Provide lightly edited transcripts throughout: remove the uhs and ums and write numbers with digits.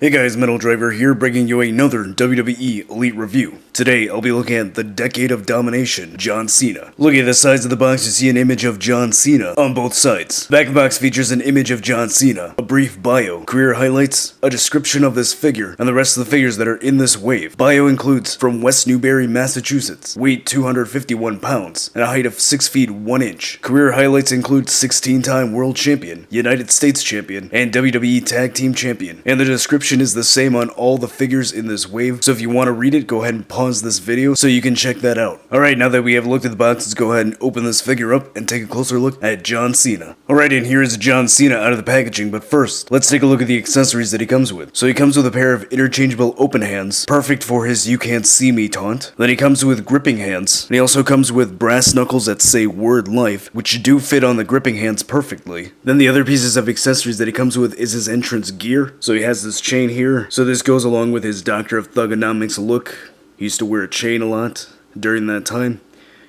Hey guys, Metal Driver here, bringing you another WWE Elite review. Today, I'll be looking at the Decade of Domination, John Cena. Looking at the sides of the box, you see an image of John Cena on both sides. Back of the box features an image of John Cena, a brief bio, career highlights, a description of this figure, and the rest of the figures that are in this wave. Bio includes from West Newbury, Massachusetts, weight 251 pounds, and a height of 6 feet 1 inch. Career highlights include 16-time World Champion, United States Champion, and WWE Tag Team Champion. And the description is the same on all the figures in this wave, so if you want to read it, go ahead and pause this video so you can check that out. Alright, now that we have looked at the box, let's go ahead and open this figure up and take a closer look at John Cena. Alright, and here is John Cena out of the packaging, but first, let's take a look at the accessories that he comes with. So he comes with a pair of interchangeable open hands, perfect for his "you can't see me" taunt. Then he comes with gripping hands, and he also comes with brass knuckles that say "Word Life," which do fit on the gripping hands perfectly. Then the other pieces of accessories that he comes with is his entrance gear. So he has this chain here, so this goes along with his Doctor of Thugonomics look. He used to wear a chain a lot during that time.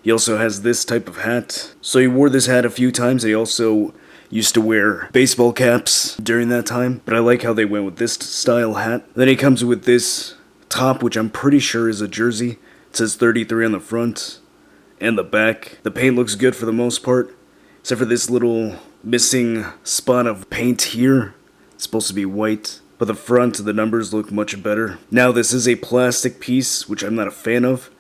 He also has this type of hat. So he wore this hat a few times. He also used to wear baseball caps during that time, but I like how they went with this style hat. Then he comes with this top, which I'm pretty sure is a jersey. It says 33 on the front and the back. The paint looks good for the most part, except for this little missing spot of paint here. It's supposed to be white, but the front, the numbers look much better. Now this is a plastic piece, which I'm not a fan of,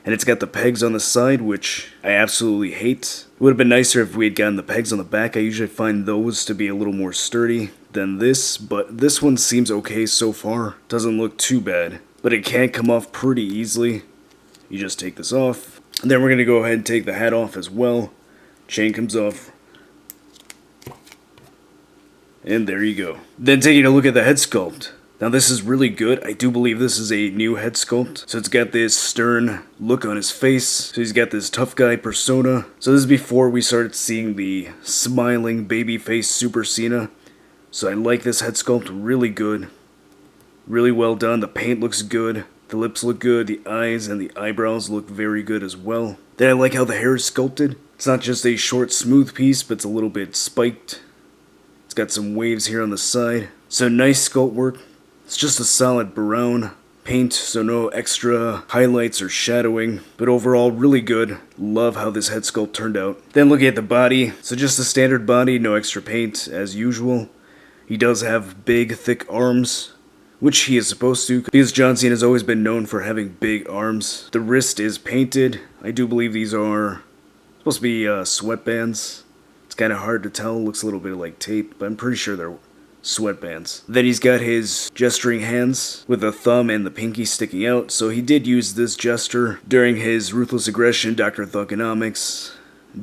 and it's got the pegs on the side, which I absolutely hate. It would have been nicer if we had gotten the pegs on the back. I usually find those to be a little more sturdy than this, but this one seems okay so far. Doesn't look too bad, but it can come off pretty easily. You just take this off, and then we're going to go ahead and take the hat off as well. Chain comes off. And there you go. Then taking a look at the head sculpt. Now this is really good. I do believe this is a new head sculpt. So it's got this stern look on his face. So he's got this tough guy persona. So this is before we started seeing the smiling babyface Super Cena. So I like this head sculpt, really good. Really well done. The paint looks good. The lips look good. The eyes and the eyebrows look very good as well. Then I like how the hair is sculpted. It's not just a short smooth piece, but it's a little bit spiked. Got some waves here on the side. So nice sculpt work. It's just a solid brown paint, so no extra highlights or shadowing, but overall really good. Love how this head sculpt turned out. Then looking at the body, so just a standard body, no extra paint as usual. He does have big thick arms, which he is supposed to, because John Cena has always been known for having big arms. The wrist is painted. I do believe these are supposed to be sweatbands. Kind of hard to tell, looks a little bit like tape, but I'm pretty sure they're sweatbands. Then he's got his gesturing hands with the thumb and the pinky sticking out, so he did use this gesture during his Ruthless Aggression Dr. Thugonomics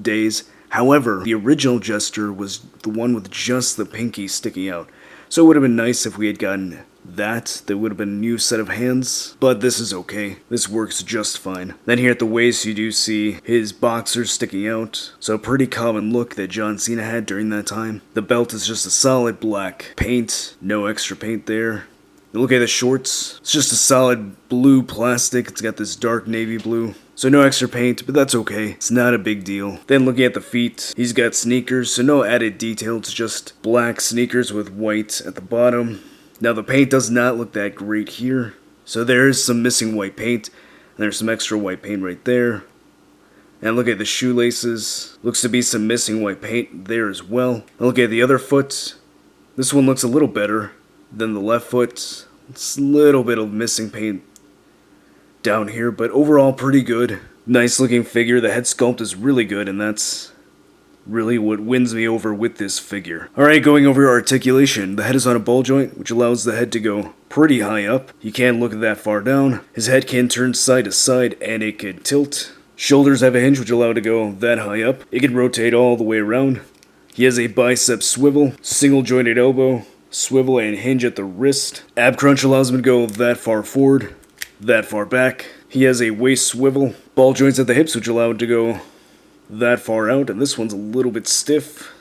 days. However, the original gesture was the one with just the pinky sticking out, so it would have been nice if we had gotten that. There would have been a new set of hands, but this is okay. This works just fine. Then here at the waist, you do see his boxers sticking out, so a pretty common look that John Cena had during that time. The belt is just a solid black paint, no extra paint there. You look at the shorts, it's just a solid blue plastic. It's got this dark navy blue, so no extra paint, but that's okay. It's not a big deal. Then looking at the feet, he's got sneakers, so no added detail. It's just black sneakers with white at the bottom. Now the paint does not look that great here, so there is some missing white paint, and there's some extra white paint right there. And look at the shoelaces, looks to be some missing white paint there as well. And look at the other foot, this one looks a little better than the left foot. It's a little bit of missing paint down here, but overall pretty good. Nice looking figure. The head sculpt is really good, and that's really what wins me over with this figure. Alright, going over articulation. The head is on a ball joint, which allows the head to go pretty high up. You can't look that far down. His head can turn side to side, and it can tilt. Shoulders have a hinge, which allow it to go that high up. It can rotate all the way around. He has a bicep swivel, single jointed elbow, swivel and hinge at the wrist. Ab crunch allows him to go that far forward, that far back. He has a waist swivel, ball joints at the hips, which allow it to go that far out, and this one's a little bit stiff,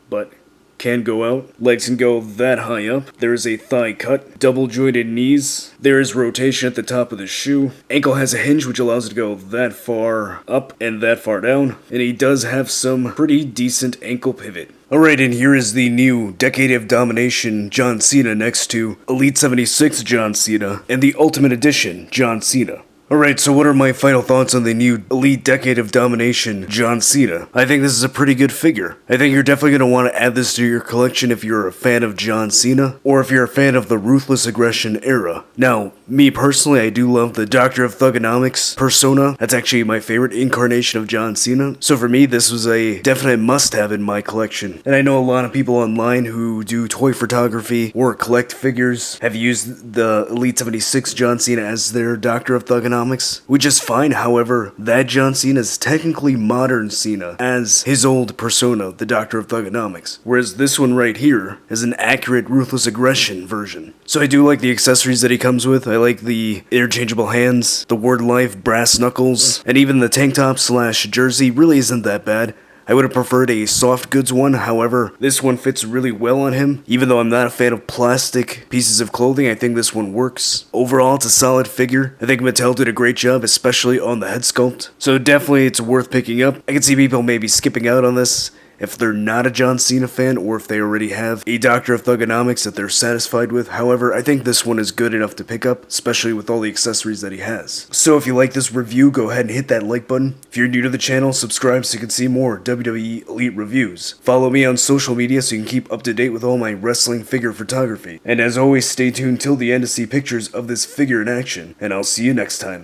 but can go out. Legs can go that high up. There is a thigh cut, double jointed knees. There is rotation at the top of the shoe. Ankle has a hinge, which allows it to go that far up and that far down, and he does have some pretty decent ankle pivot. Alright, and here is the new Decade of Domination John Cena next to Elite 76 John Cena and the Ultimate Edition John Cena. Alright, so what are my final thoughts on the new Elite Decade of Domination John Cena? I think this is a pretty good figure. I think you're definitely going to want to add this to your collection if you're a fan of John Cena, or if you're a fan of the Ruthless Aggression era. Now, me personally, I do love the Doctor of Thugonomics persona. That's actually my favorite incarnation of John Cena. So for me, this was a definite must-have in my collection. And I know a lot of people online who do toy photography or collect figures have used the Elite 76 John Cena as their Doctor of Thugonomics, which is fine. However, that John Cena is technically modern Cena as his old persona, the Doctor of Thugonomics, whereas this one right here is an accurate Ruthless Aggression version. So I do like the accessories that he comes with. I like the interchangeable hands, the word life brass knuckles, and even the tank top slash jersey really isn't that bad. I would have preferred a soft goods one, however, this one fits really well on him. Even though I'm not a fan of plastic pieces of clothing, I think this one works. Overall, it's a solid figure. I think Mattel did a great job, especially on the head sculpt. So definitely it's worth picking up. I can see people maybe skipping out on this if they're not a John Cena fan, or if they already have a Doctor of Thugonomics that they're satisfied with. However, I think this one is good enough to pick up, especially with all the accessories that he has. So if you like this review, go ahead and hit that like button. If you're new to the channel, subscribe so you can see more WWE Elite reviews. Follow me on social media so you can keep up to date with all my wrestling figure photography. And as always, stay tuned till the end to see pictures of this figure in action, and I'll see you next time.